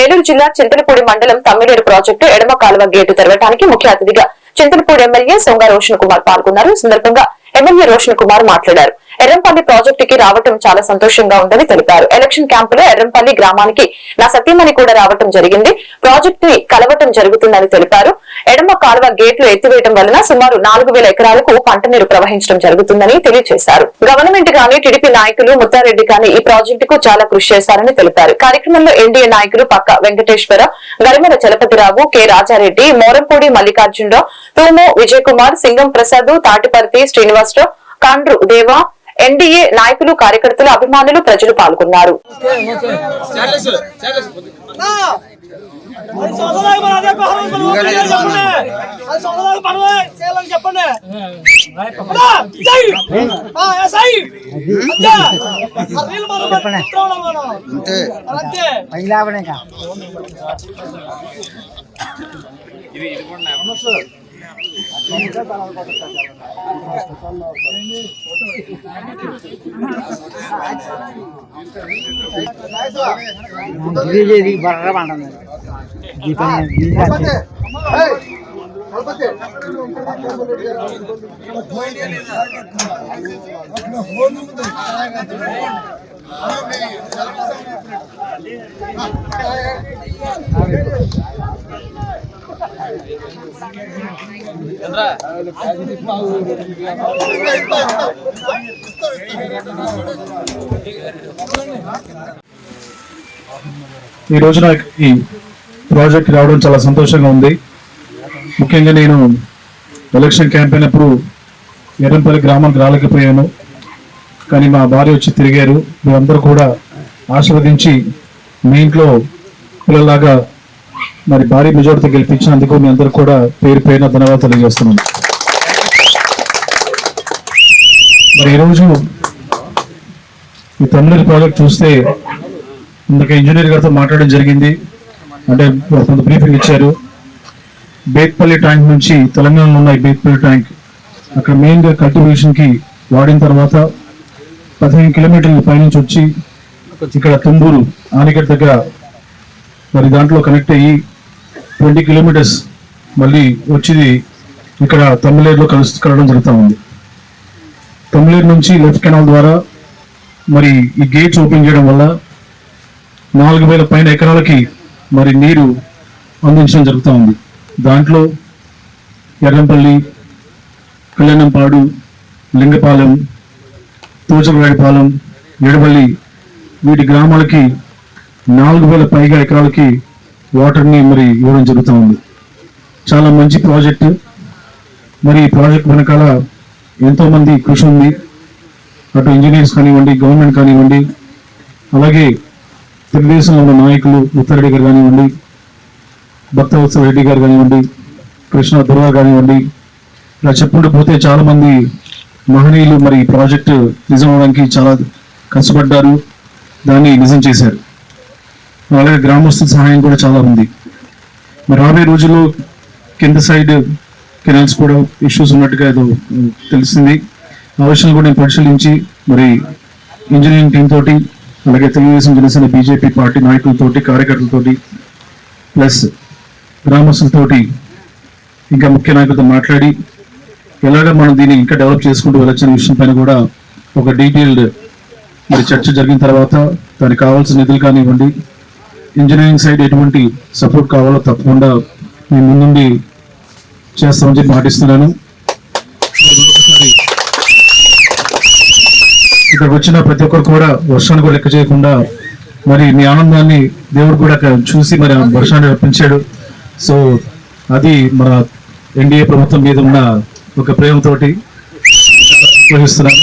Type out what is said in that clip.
ఏలూరు జిల్లా చింతలపూడి మండలం తమ్మిడేరు ప్రాజెక్టు ఎడమ కాలువ గేటు తెరవడానికి ముఖ్య అతిథిగా చింతలపూడి ఎమ్మెల్యే సొంగ రోషన్ కుమార్ పాల్గొన్నారు. ఈ సందర్భంగా ఎమ్మెల్యే రోషన్ కుమార్ మాట్లాడారు. ఎర్రంపల్లి ప్రాజెక్టుకి రావటం చాలా సంతోషంగా ఉందని తెలిపారు. ఎలక్షన్ క్యాంపులో ఎర్రంపల్లి గ్రామానికి నా సతీమణి కూడా రావటం జరిగింది. ప్రాజెక్టు ని కలవటం జరుగుతుందని తెలిపారు. ఎడమ కాలువ గేట్లు ఎత్తివేయడం వలన సుమారు 4000 ఎకరాలకు పంట నీరు ప్రవహించడం జరుగుతుందని తెలియజేశారు. గవర్నమెంట్ గాని టీడీపీ నాయకులు ముత్తారెడ్డి గాని ఈ ప్రాజెక్టుకు చాలా కృషి చేశారని తెలిపారు. కార్యక్రమంలో ఎన్డీఏ నాయకులు పక్క వెంకటేశ్వర, గరిమెల చలపతిరావు, కె రాజారెడ్డి, మోరంపూడి మల్లికార్జునరావు, తూము విజయ్ కుమార్, సింగం ప్రసాద్, తాటిపర్తి శ్రీనివాసరావు, కాండ్రు దేవా, ఎన్డీఏ నాయకులు, కార్యకర్తలు, అభిమానులు, ప్రజలు పాల్గొన్నారు. ఈ రోజున ఈ ప్రాజెక్ట్ రావడం చాలా సంతోషంగా ఉంది. ముఖ్యంగా నేను ఎలక్షన్ క్యాంపెయిన్ అప్పుడు ఎర్రంపల్లి గ్రామానికి రాలేకపోయాను, కానీ మా భార్య వచ్చి తిరిగారు. మీరందరూ కూడా ఆశీర్వదించి మీ ఇంట్లో పిల్లలాగా మరి భారీ మెజార్టీతో గెలిపించినందుకు మీ అందరూ కూడా పేరు పేరున ధన్యవాదాలు తెలియజేస్తున్నాను. మరి ఈరోజు ఈ తమిళ ప్రాజెక్ట్ చూస్తే ఇందాక ఇంజనీర్ గారితో మాట్లాడడం జరిగింది. అంటే కొంత బ్రీఫింగ్ ఇచ్చారు. బేత్పల్లి ట్యాంక్ నుంచి తెలంగాణలో ఉన్న ఈ బేత్పల్లి ట్యాంక్ అక్కడ మెయిన్గా కల్టివేషన్కి వాడిన తర్వాత 15 కిలోమీటర్ల పైనుంచి వచ్చి ఇక్కడ తుంబూరు ఆనికట్ దగ్గర మరి దాంట్లో కనెక్ట్ అయ్యి 20 కిలోమీటర్స్ మళ్ళీ వచ్చి ఇక్కడ తమిళేరులో కలవడం జరుగుతూ ఉంది. తమిళేరు నుంచి లెఫ్ట్ కెనాల్ ద్వారా మరి ఈ గేట్స్ ఓపెన్ చేయడం వల్ల 4000 పైన ఎకరాలకి మరి నీరు అందించడం జరుగుతూ ఉంది. దాంట్లో ఎర్రంపల్లి, కళ్యాణంపాడు, లింగపాలెం, తోచలరాయపాలెం, ఎడవల్లి వీటి గ్రామాలకి 4000 పైగా ఎకరాలకి వాటర్ని మరి ఇవ్వడం జరుగుతూ ఉంది. చాలా మంచి ప్రాజెక్టు. మరి ఈ ప్రాజెక్ట్ వెనకాల ఎంతోమంది కృషి ఉంది. అటు ఇంజనీర్స్ కానివ్వండి, గవర్నమెంట్ కానివ్వండి, అలాగే తెలుగుదేశంలో ఉన్న నాయకులు ముత్తారెడ్డి గారు కానివ్వండి, భక్తవత్సల రెడ్డి గారు కానివ్వండి, కృష్ణ దుర్గా కానివ్వండి, ఇలా చెప్పుకుంటూ పోతే చాలా మంది మహనీయులు మరి ఈ ప్రాజెక్టు నిజం అవడానికి చాలా కష్టపడ్డారు, దాన్ని నిజం చేశారు. అలాగే గ్రామస్తుల సహాయం కూడా చాలా ఉంది. మరి రాబోయే రోజుల్లో కింద సైడ్ కెనాల్స్ కూడా ఇష్యూస్ ఉన్నట్టుగా ఏదో తెలిసింది. ఆ విషయాలు కూడా నేను పరిశీలించి మరి ఇంజనీరింగ్ టీం తోటి, అలాగే తెలుగుదేశం, జనసేన, బీజేపీ పార్టీ నాయకులతోటి, కార్యకర్తలతోటి ప్లస్ గ్రామస్తులతోటి ఇంకా ముఖ్య నాయకులతో మాట్లాడి ఎలాగ మనం దీన్ని ఇంకా డెవలప్ చేసుకుంటూ వెళ్ళొచ్చనే విషయం పైన కూడా ఒక డీటెయిల్డ్ మరి చర్చ జరిగిన తర్వాత దానికి కావాల్సిన నిధులు కానివ్వండి, ఇంజనీరింగ్ సైడ్ ఎటువంటి సపోర్ట్ కావాలో తప్పకుండా మేము ముందుండి చేస్తామని చెప్పి మాటిస్తున్నాను. మరొకసారి ఇక్కడ వచ్చిన ప్రతి ఒక్కరు కూడా వర్షాన్ని కూడా లెక్క చేయకుండా మరి మీ ఆనందాన్ని దేవుడు కూడా చూసి మరి వర్షాన్ని రప్పించాడు. సో అది మన ఎన్డీఏ ప్రభుత్వం మీద ఉన్న ఒక ప్రేమతోటి చాలా సంతోషిస్తున్నాను.